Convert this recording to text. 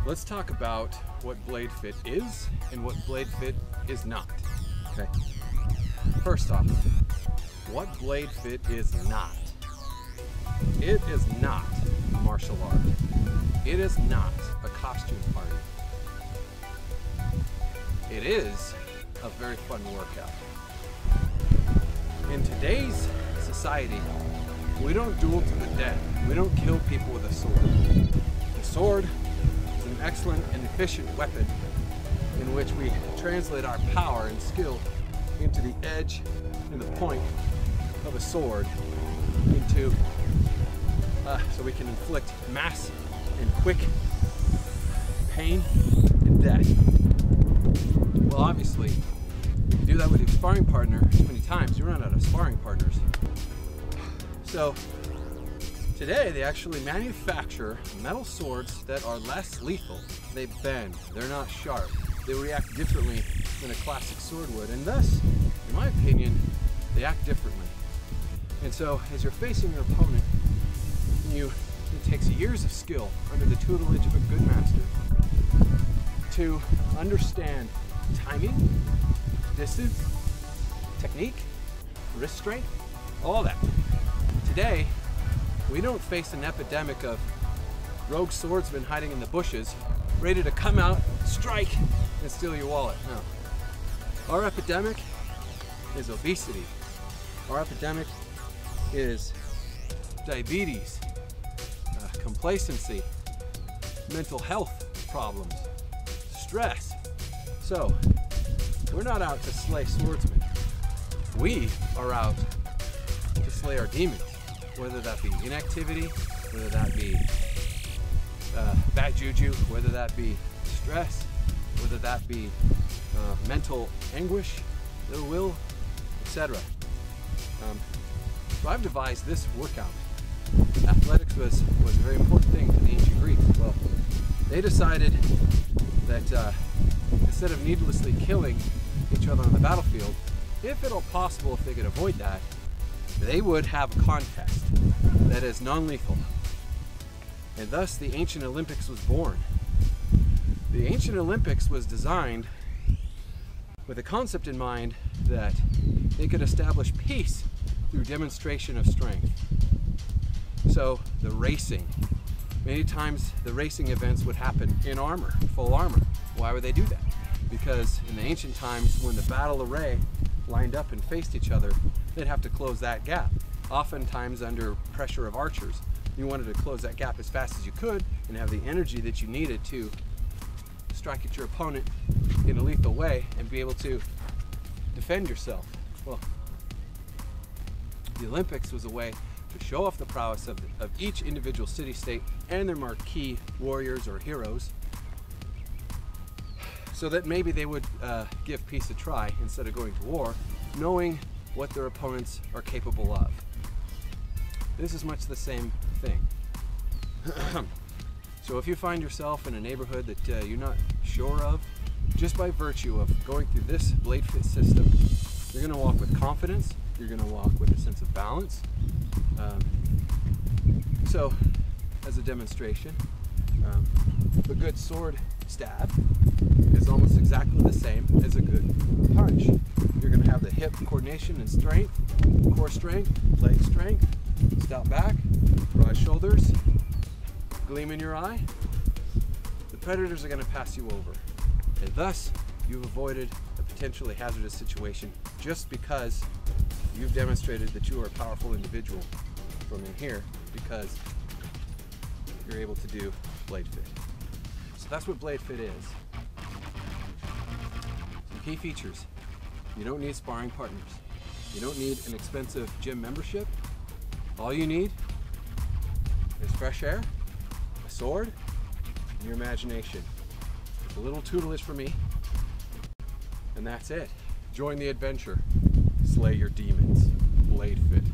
Let's talk about what BladeFit is and what BladeFit is not. Okay. First off, what BladeFit is not. It is not a martial art. It is not a costume party. It is a very fun workout. In today's society, we don't duel to the death. We don't kill people with a sword. The sword is an excellent and efficient weapon in which we translate our power and skill into the edge and the point of a sword into so we can inflict mass and quick pain and death. Well, obviously, if you do that with your sparring partner too many times, you run out of sparring partners. So today they actually manufacture metal swords that are less lethal. They bend, they're not sharp, they react differently than a classic sword would, and thus, in my opinion, they act differently. And so as you're facing your opponent, it takes years of skill under the tutelage of a good master to understand timing, distance, technique, wrist strength, all that. Today, we don't face an epidemic of rogue swordsmen hiding in the bushes, ready to come out, strike, and steal your wallet. No. Our epidemic is obesity. Our epidemic is diabetes, complacency, mental health problems, stress. So, we're not out to slay swordsmen. We are out to slay our demons, whether that be inactivity, whether that be bad juju, whether that be stress, whether that be mental anguish, ill will, etc. So I've devised this workout. Athletics was a very important thing to the ancient Greeks. Well, they decided that instead of needlessly killing each other on the battlefield, if at all possible, if they could avoid that, they would have a contest that is non-lethal. And thus the ancient Olympics was born. The ancient Olympics was designed with a concept in mind that they could establish peace through demonstration of strength. So the racing, many times the racing events would happen in armor, full armor. Why would they do that? Because in the ancient times, when the battle array lined up and faced each other, they'd have to close that gap. Oftentimes under pressure of archers, you wanted to close that gap as fast as you could and have the energy that you needed to strike at your opponent in a lethal way and be able to defend yourself. Well, the Olympics was a way to show off the prowess of each individual city-state and their marquee warriors or heroes, so that maybe they would give peace a try instead of going to war, knowing what their opponents are capable of. This is much the same thing. So if you find yourself in a neighborhood that you're not sure of, just by virtue of going through this BladeFit system, you're going to walk with confidence, you're going to walk with a sense of balance. So, as a demonstration, a good sword stab is almost exactly the same as a good punch. You're going to have the hip coordination and strength, core strength, leg strength, stout back, broad shoulders, gleam in your eye. The predators are going to pass you over, and thus you've avoided a potentially hazardous situation just because you've demonstrated that you are a powerful individual from in here because you're able to do BladeFit. So that's what BladeFit is. Some key features. You don't need sparring partners. You don't need an expensive gym membership. All you need is fresh air, a sword, and your imagination. A little tutelage from me, and that's it. Join the adventure. Slay your demons. BladeFit.